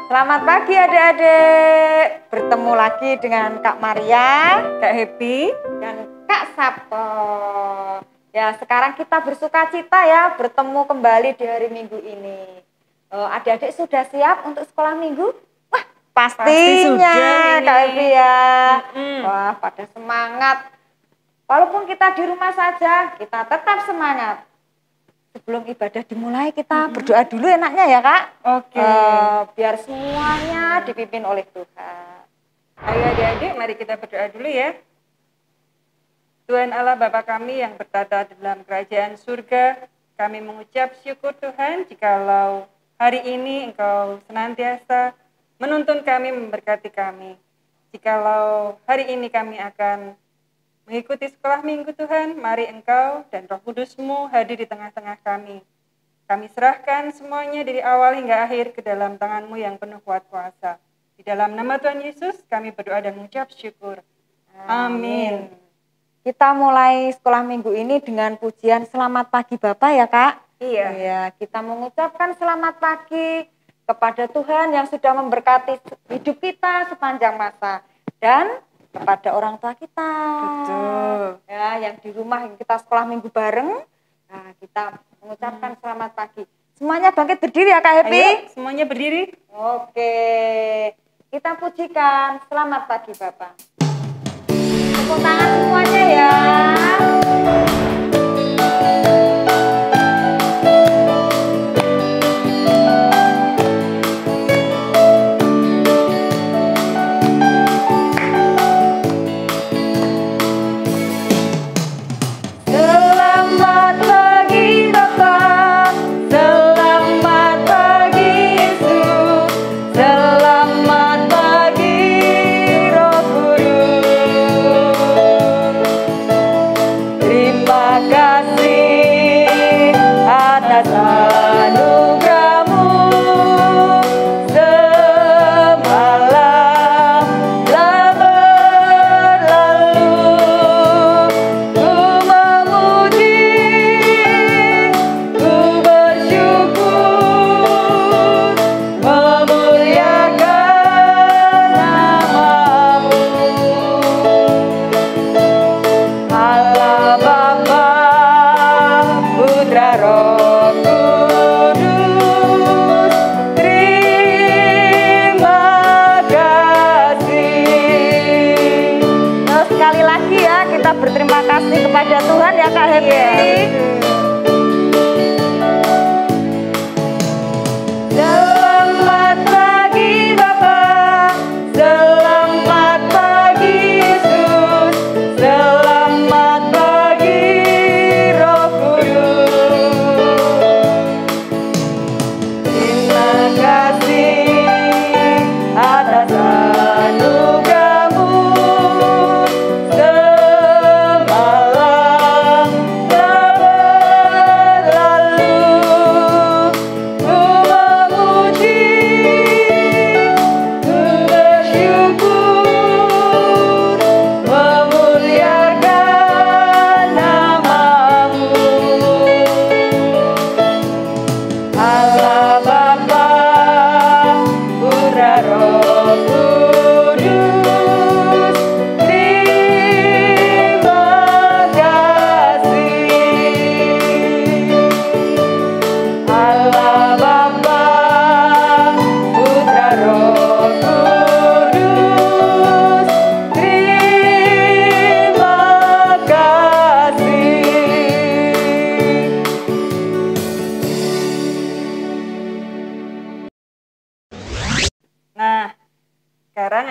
Selamat pagi adik-adik. Bertemu lagi dengan Kak Maria, Kak Happy, dan Kak Sabto. Ya, sekarang kita bersuka cita ya bertemu kembali di hari Minggu ini. Adik-adik sudah siap untuk sekolah minggu? Wah, pastinya Kak Happy ya. Wah, pada semangat. Walaupun kita di rumah saja, kita tetap semangat. Sebelum ibadah dimulai kita berdoa dulu enaknya ya Kak. Oke. Biar semuanya dipimpin oleh Tuhan. Ayo adik-adik mari kita berdoa dulu ya. Tuhan Allah Bapa kami yang bertata di dalam kerajaan surga, kami mengucap syukur Tuhan jikalau hari ini Engkau senantiasa menuntun kami, memberkati kami. Jikalau hari ini kami akan mengikuti sekolah minggu Tuhan, mari Engkau dan Roh Kudus-Mu hadir di tengah-tengah kami. Kami serahkan semuanya dari awal hingga akhir ke dalam tangan-Mu yang penuh kuat kuasa. Di dalam nama Tuhan Yesus kami berdoa dan mengucap syukur. Amin. Kita mulai sekolah minggu ini dengan pujian Selamat Pagi Bapak ya Kak. Iya. Ya, kita mengucapkan selamat pagi kepada Tuhan yang sudah memberkati hidup kita sepanjang masa. Dan kepada orang tua kita. Betul. Ya, yang di rumah yang kita sekolah minggu bareng. Nah, kita mengucapkan selamat pagi. Semuanya bangkit berdiri ya Kak Happy. Ayo, semuanya berdiri. Oke. Kita pujikan selamat pagi Bapak. Tepuk tangan semuanya ya. Berterima kasih kepada Tuhan ya Kak Happy. Selamat pagi Bapak, selamat pagi Yesus, selamat pagi Roh Kudus. Terima kasih atas anugerah-Mu.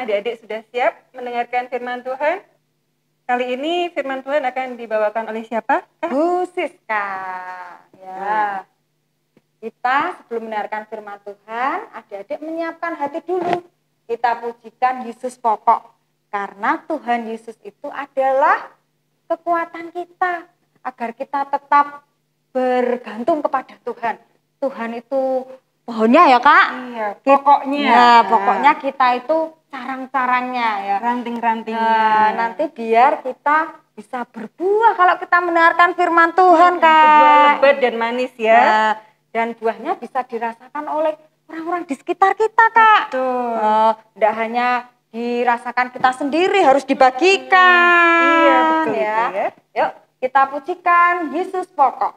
Adik-adik sudah siap mendengarkan firman Tuhan? Kali ini firman Tuhan akan dibawakan oleh siapa? Bu Siska. Ya. Kita sebelum mendengarkan firman Tuhan, adik-adik menyiapkan hati dulu. Kita pujikan Yesus pokok. Karena Tuhan Yesus itu adalah kekuatan kita. Agar kita tetap bergantung kepada Tuhan. Tuhan itu pohonnya ya Kak? Iya, pokoknya. Ya, pokoknya kita itu carang-carangnya ya. Ranting-rantingnya. Nanti biar kita bisa berbuah kalau kita mendengarkan firman Tuhan Kak. Berbuah lebat dan manis ya. Dan buahnya bisa dirasakan oleh orang-orang di sekitar kita, Kak. Betul. Tidak hanya dirasakan kita sendiri, harus dibagikan. Iya, betul ya. itu ya. Yuk, kita pujikan Yesus pokok.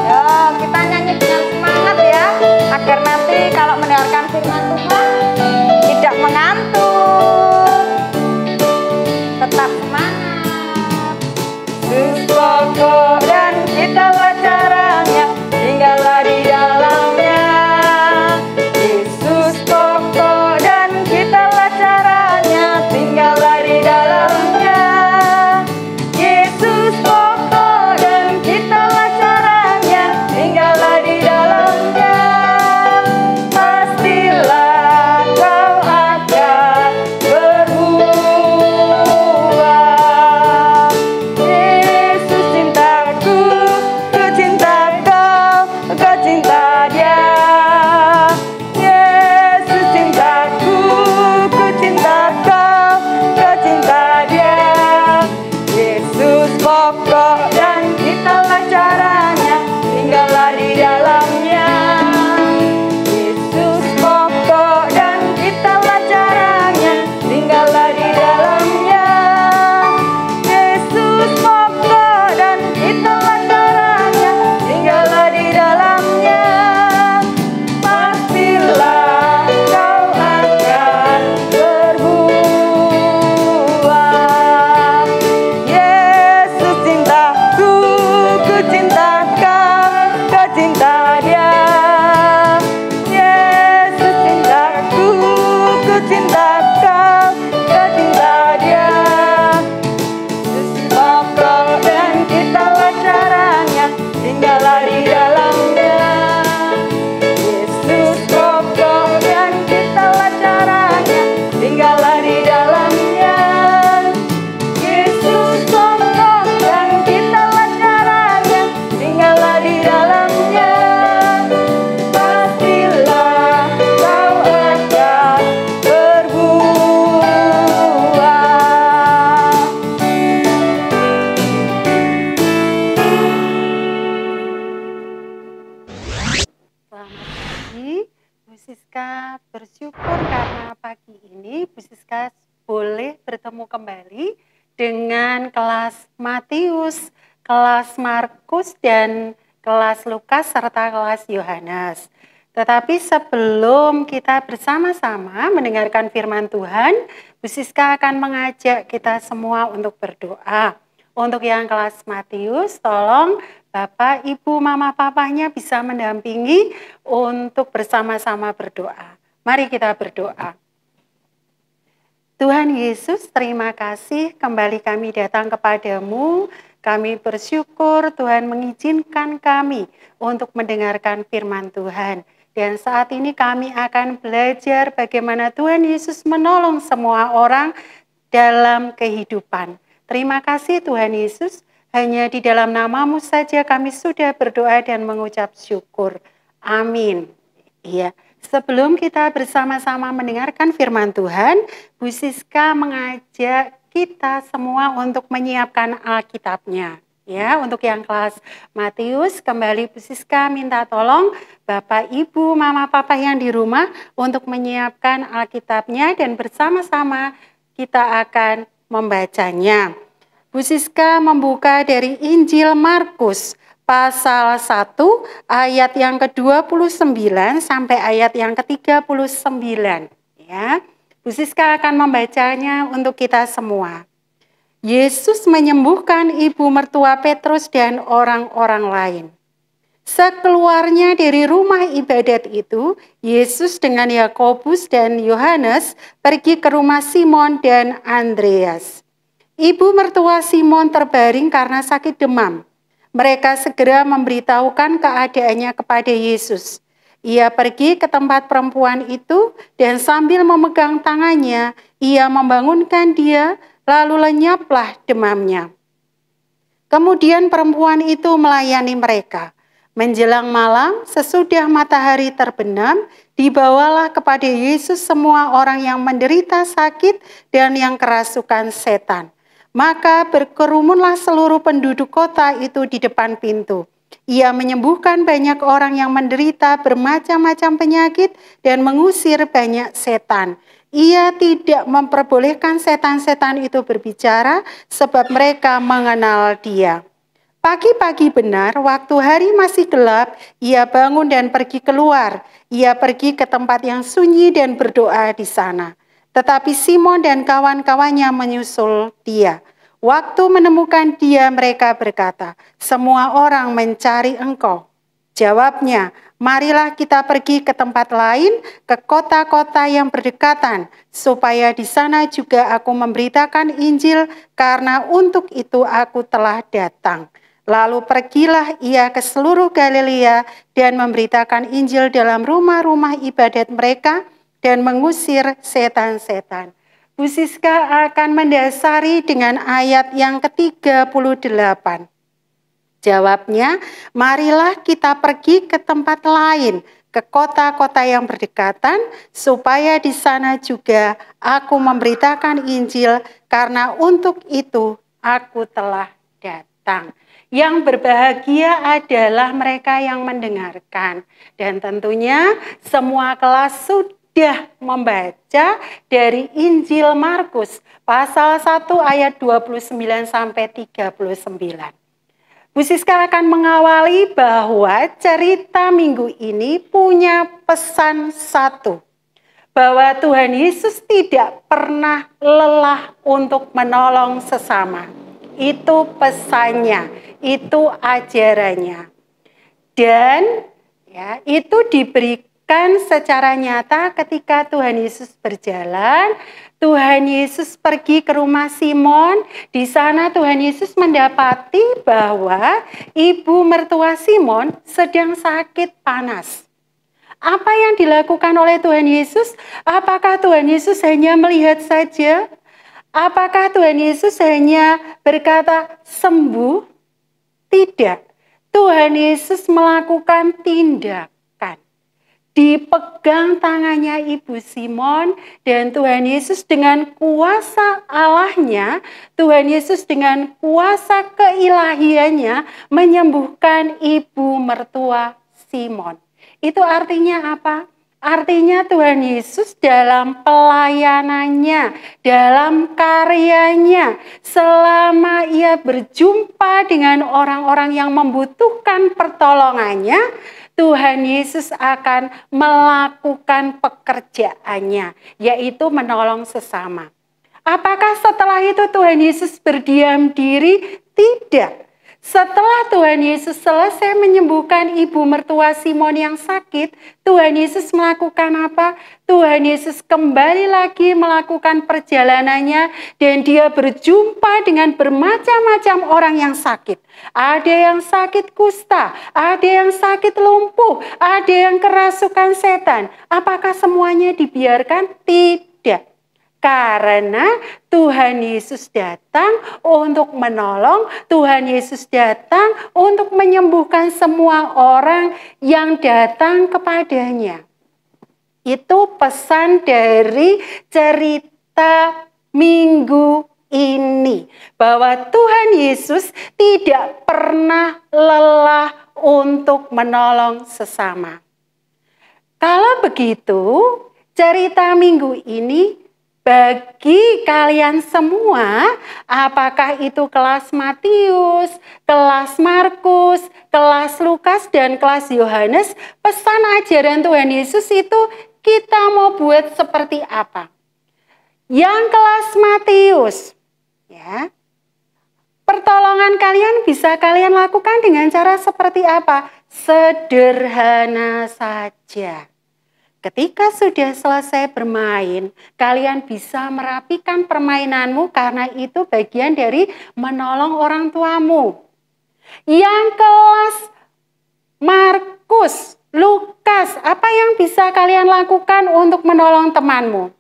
Yuk, kita nyanyi dengan semangat ya, agar nanti kalau mendengarkan firman Tuhan tidak mengantuk. Tetap semangat. Yesus pokok dan kitalah caranya, tinggallah di dalamnya. Yesus pokok dan kitalah caranya, tinggallah di dalamnya. Yesus pokok dan kitalah caranya, tinggallah di dalamnya. Pastilah kau akan berubah. Yesus cintaku, ku cinta kau, kau cinta dia. Yesus cintaku, ku cinta kau, kau cinta dia. Yesus pokok dan kitalah caranya, tinggallah di dalamnya. Yesus pokok dan kitalah caranya, tinggallah di dalamnya. Yesus pokok dan kitalah caranya, tinggallah di dalamnya. Pastilah kau akan berubah. Yesus cintaku, ku cinta kau, kau cinta dia. Yesus cintaku, ku cinta kau, kau cinta dia. Yesus pokok dan kitalah caranya, tinggallah di dalamnya. Yesus pokok dan kitalah caranya, tinggallah di dalamnya. Yesus pokok dan kitalah caranya, tinggallah di dalamnya. Pastilah kau akan berubah. Selamat pagi, Bu Siska. Bersyukur karena pagi ini Bu Siska boleh bertemu kembali dengan kelas Matius, kelas Markus, dan kelas Lukas, serta kelas Yohanes. Tetapi sebelum kita bersama-sama mendengarkan firman Tuhan, Bu Siska akan mengajak kita semua untuk berdoa. Untuk yang kelas Matius, tolong Bapak, Ibu, Mama, Papanya bisa mendampingi untuk bersama-sama berdoa. Mari kita berdoa. Tuhan Yesus, terima kasih kembali kami datang kepadamu. Kami bersyukur Tuhan mengizinkan kami untuk mendengarkan firman Tuhan. Dan saat ini kami akan belajar bagaimana Tuhan Yesus menolong semua orang dalam kehidupan. Terima kasih Tuhan Yesus, hanya di dalam nama-Mu saja kami sudah berdoa dan mengucap syukur. Amin. Iya. Sebelum kita bersama-sama mendengarkan firman Tuhan, Bu Siska mengajak kita semua untuk menyiapkan Alkitabnya. Ya, untuk yang kelas Matius, kembali Bu Siska minta tolong Bapak, Ibu, Mama, Papa yang di rumah untuk menyiapkan Alkitabnya dan bersama-sama kita akan membacanya. Bu Siska membuka dari Injil Markus pasal 1 ayat yang ke-29 sampai ayat yang ke-39 ya. Bu Siska akan membacanya untuk kita semua. Yesus menyembuhkan ibu mertua Petrus dan orang-orang lain. Sekeluarnya dari rumah ibadat itu, Yesus dengan Yakobus dan Yohanes pergi ke rumah Simon dan Andreas. Ibu mertua Simon terbaring karena sakit demam. Mereka segera memberitahukan keadaannya kepada Yesus. Ia pergi ke tempat perempuan itu dan sambil memegang tangannya, ia membangunkan dia, lalu lenyaplah demamnya. Kemudian perempuan itu melayani mereka. Menjelang malam, sesudah matahari terbenam, dibawalah kepada Yesus semua orang yang menderita sakit dan yang kerasukan setan. Maka berkerumunlah seluruh penduduk kota itu di depan pintu. Ia menyembuhkan banyak orang yang menderita bermacam-macam penyakit dan mengusir banyak setan. Ia tidak memperbolehkan setan-setan itu berbicara sebab mereka mengenal Dia. Pagi-pagi benar, waktu hari masih gelap, ia bangun dan pergi keluar. Ia pergi ke tempat yang sunyi dan berdoa di sana. Tetapi Simon dan kawan-kawannya menyusul dia. Waktu menemukan dia, mereka berkata, "Semua orang mencari engkau." Jawabnya, "Marilah kita pergi ke tempat lain, ke kota-kota yang berdekatan, supaya di sana juga aku memberitakan Injil, karena untuk itu aku telah datang." Lalu pergilah ia ke seluruh Galilea dan memberitakan Injil dalam rumah-rumah ibadat mereka dan mengusir setan-setan. Bu Siska akan mendasari dengan ayat yang ke-38. Jawabnya, "Marilah kita pergi ke tempat lain, ke kota-kota yang berdekatan, supaya di sana juga aku memberitakan Injil, karena untuk itu aku telah datang." Yang berbahagia adalah mereka yang mendengarkan. Dan tentunya semua kelas sudah membaca dari Injil Markus pasal 1 ayat 29 sampai 39. Bu Siska akan mengawali bahwa cerita minggu ini punya pesan satu, bahwa Tuhan Yesus tidak pernah lelah untuk menolong sesama. Itu pesannya, itu ajarannya. Dan ya, itu diberikan secara nyata ketika Tuhan Yesus berjalan. Tuhan Yesus pergi ke rumah Simon. Di sana Tuhan Yesus mendapati bahwa ibu mertua Simon sedang sakit panas. Apa yang dilakukan oleh Tuhan Yesus? Apakah Tuhan Yesus hanya melihat saja? Apakah Tuhan Yesus hanya berkata sembuh? Tidak. Tuhan Yesus melakukan tindakan. Dipegang tangannya ibu Simon, dan Tuhan Yesus dengan kuasa Allahnya, Tuhan Yesus dengan kuasa keilahiannya menyembuhkan ibu mertua Simon. Itu artinya apa? Artinya Tuhan Yesus dalam pelayanannya, dalam karyanya, selama ia berjumpa dengan orang-orang yang membutuhkan pertolongannya, Tuhan Yesus akan melakukan pekerjaannya, yaitu menolong sesama. Apakah setelah itu Tuhan Yesus berdiam diri? Tidak. Setelah Tuhan Yesus selesai menyembuhkan ibu mertua Simon yang sakit, Tuhan Yesus melakukan apa? Tuhan Yesus kembali lagi melakukan perjalanannya, dan dia berjumpa dengan bermacam-macam orang yang sakit. Ada yang sakit kusta, ada yang sakit lumpuh, ada yang kerasukan setan. Apakah semuanya dibiarkan? Tidak. Karena Tuhan Yesus datang untuk menolong, Tuhan Yesus datang untuk menyembuhkan semua orang yang datang kepadanya. Itu pesan dari cerita minggu ini, bahwa Tuhan Yesus tidak pernah lelah untuk menolong sesama. Kalau begitu, cerita minggu ini bagi kalian semua, apakah itu kelas Matius, kelas Markus, kelas Lukas, dan kelas Yohanes, pesan ajaran Tuhan Yesus itu kita mau buat seperti apa? Yang kelas Matius, ya, pertolongan kalian bisa kalian lakukan dengan cara seperti apa? Sederhana saja. Ketika sudah selesai bermain, kalian bisa merapikan permainanmu, karena itu bagian dari menolong orang tuamu. Yang kelas Markus, Lukas, apa yang bisa kalian lakukan untuk menolong temanmu?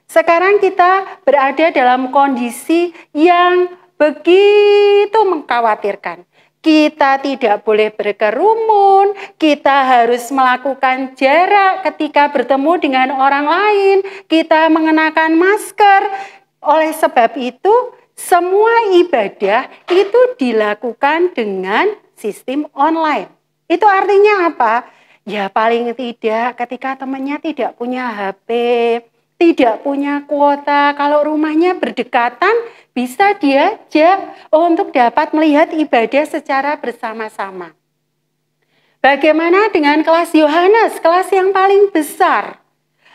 Sekarang kita berada dalam kondisi yang begitu mengkhawatirkan. Kita tidak boleh berkerumun, kita harus melakukan jarak ketika bertemu dengan orang lain, kita mengenakan masker. Oleh sebab itu, Semua ibadah itu dilakukan dengan sistem online. Itu artinya apa? Ya paling tidak ketika temannya tidak punya HP, tidak punya kuota, kalau rumahnya berdekatan bisa diajak untuk dapat melihat ibadah secara bersama-sama. Bagaimana dengan kelas Yohanes, kelas yang paling besar?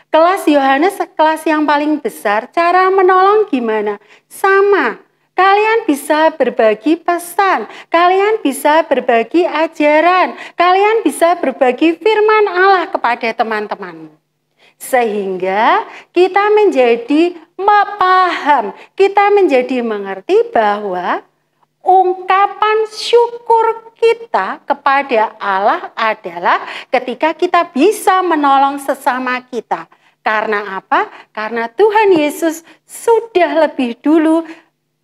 Kelas Yohanes, kelas yang paling besar, cara menolong gimana? Sama, kalian bisa berbagi pesan, kalian bisa berbagi ajaran, kalian bisa berbagi firman Allah kepada teman-temanmu. Sehingga kita menjadi paham, kita menjadi mengerti bahwa ungkapan syukur kita kepada Allah adalah ketika kita bisa menolong sesama kita. Karena apa? Karena Tuhan Yesus sudah lebih dulu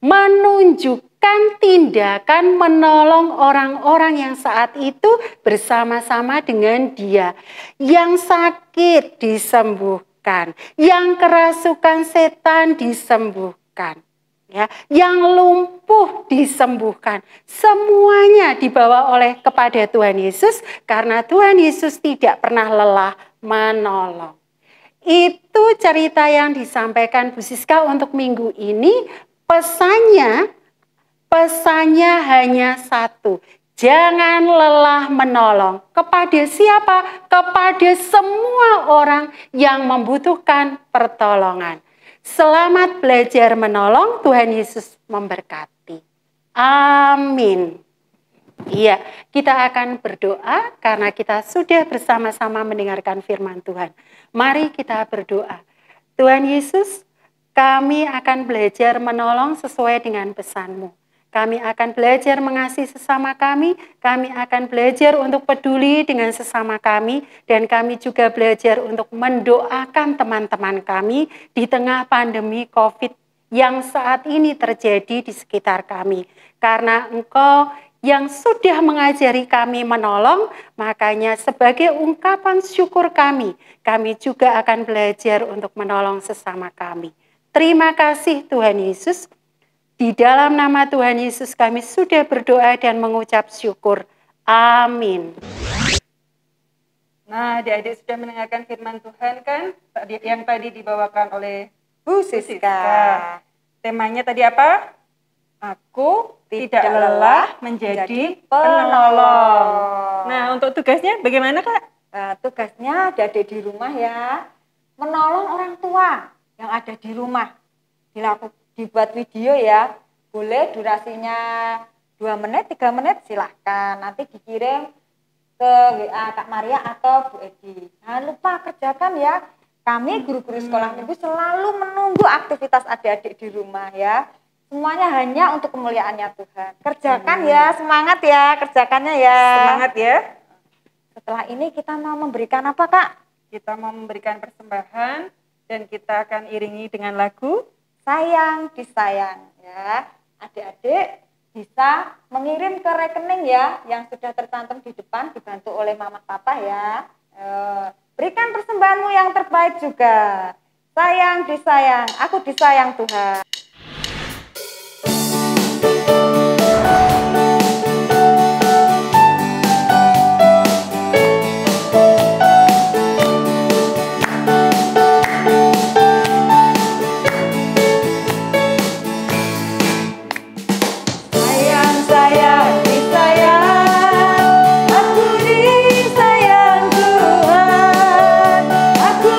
menunjukkan tindakan menolong orang-orang yang saat itu bersama-sama dengan Dia. Yang sakit disembuhkan, yang kerasukan setan disembuhkan. Ya, yang lumpuh disembuhkan. Semuanya dibawa oleh kepada Tuhan Yesus karena Tuhan Yesus tidak pernah lelah menolong. Itu cerita yang disampaikan Bu Siska untuk minggu ini. Pesannya hanya satu. Jangan lelah menolong. Kepada siapa? Kepada semua orang yang membutuhkan pertolongan. Selamat belajar menolong, Tuhan Yesus memberkati. Amin. Iya, kita akan berdoa karena kita sudah bersama-sama mendengarkan firman Tuhan. Mari kita berdoa. Tuhan Yesus, kami akan belajar menolong sesuai dengan pesan-Mu. Kami akan belajar mengasihi sesama kami akan belajar untuk peduli dengan sesama kami, dan kami juga belajar untuk mendoakan teman-teman kami di tengah pandemi COVID yang saat ini terjadi di sekitar kami. Karena Engkau yang sudah mengajari kami menolong, makanya sebagai ungkapan syukur kami juga akan belajar untuk menolong sesama kami. Terima kasih Tuhan Yesus. Di dalam nama Tuhan Yesus kami sudah berdoa dan mengucap syukur. Amin. Nah, adik-adik sudah mendengarkan firman Tuhan kan? Yang tadi dibawakan oleh Bu Siska. Temanya tadi apa? Aku tidak lelah menjadi penolong. Nah, untuk tugasnya bagaimana Kak? Tugasnya adik-adik di rumah ya. Menolong orang tua yang ada di rumah. Dibuat video ya, boleh durasinya 2 menit, 3 menit silahkan. Nanti dikirim ke WA Kak Maria atau Bu Edi. Jangan lupa kerjakan ya. Kami guru-guru sekolah minggu selalu menunggu aktivitas adik-adik di rumah ya. Semuanya hanya untuk kemuliaannya Tuhan. Kerjakan ya, semangat ya, kerjakannya ya. Semangat ya. Setelah ini kita mau memberikan apa Kak? Kita mau memberikan persembahan dan kita akan iringi dengan lagu Sayang disayang ya. Adik-adik bisa mengirim ke rekening ya yang sudah tercantum di depan, dibantu oleh mama papa ya. Berikan persembahanmu yang terbaik juga. Sayang disayang, aku disayang Tuhan. Aku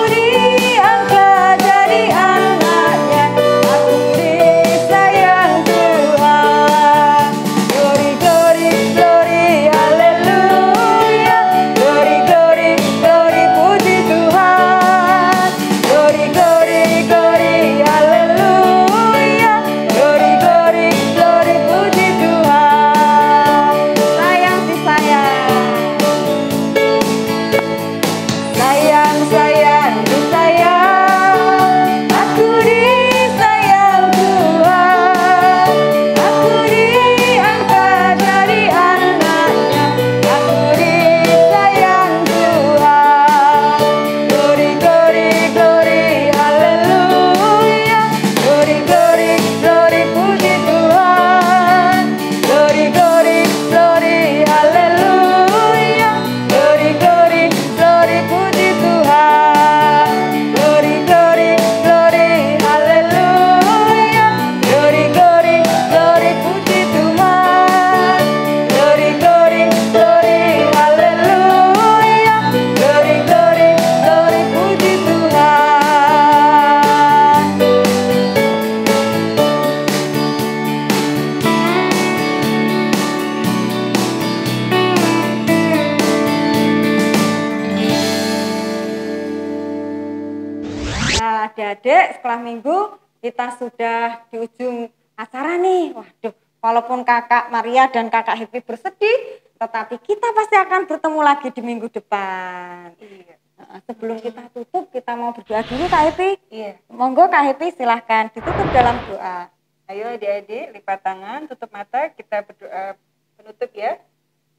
adik-adik, sekolah minggu kita sudah di ujung acara nih. Waduh, walaupun kakak Maria dan kakak Happy bersedih, tetapi kita pasti akan bertemu lagi di minggu depan. Iya. Sebelum kita tutup, kita mau berdoa dulu Kak Happy. Iya. Monggo Kak Happy silahkan ditutup dalam doa. Ayo adik-adik, lipat tangan, tutup mata, kita berdoa penutup ya.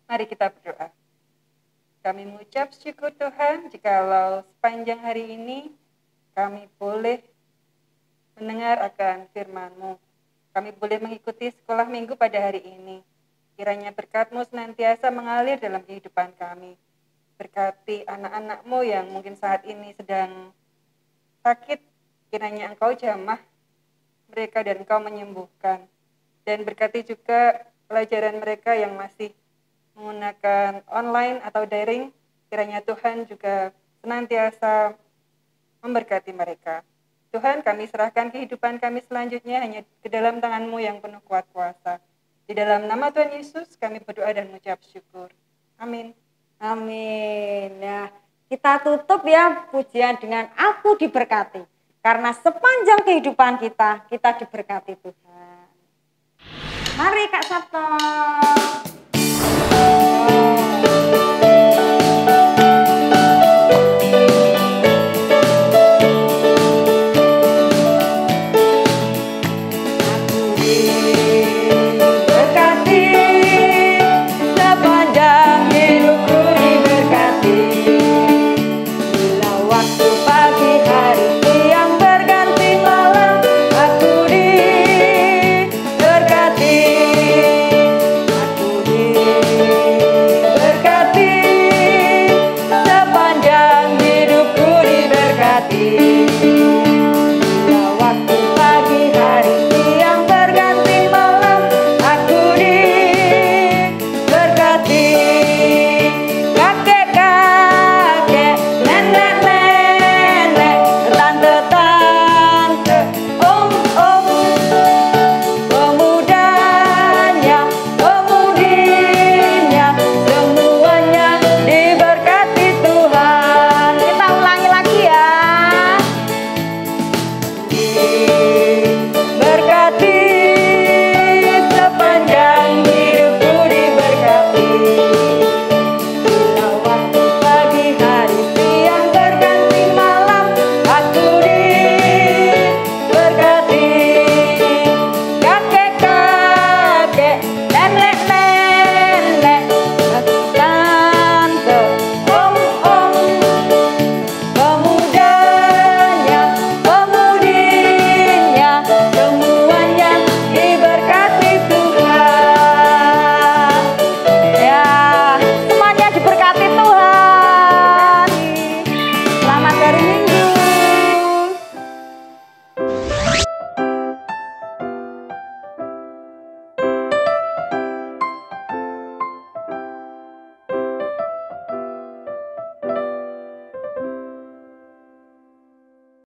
Mari kita berdoa. Kami mengucap syukur Tuhan, jikalau sepanjang hari ini kami boleh mendengar akan firman-Mu. Kami boleh mengikuti sekolah minggu pada hari ini. Kiranya berkat-Mu senantiasa mengalir dalam kehidupan kami. Berkati anak-anak-Mu yang mungkin saat ini sedang sakit, kiranya Engkau jamah mereka dan Engkau menyembuhkan. Dan berkati juga pelajaran mereka yang masih menggunakan online atau daring, kiranya Tuhan juga senantiasa memberkati mereka. Tuhan, kami serahkan kehidupan kami selanjutnya hanya ke dalam tangan-Mu yang penuh kuat kuasa. Di dalam nama Tuhan Yesus kami berdoa dan mengucap syukur. Amin. Amin. Ya, kita tutup ya pujian dengan aku diberkati. Karena sepanjang kehidupan kita diberkati Tuhan. Mari Kak Sabto.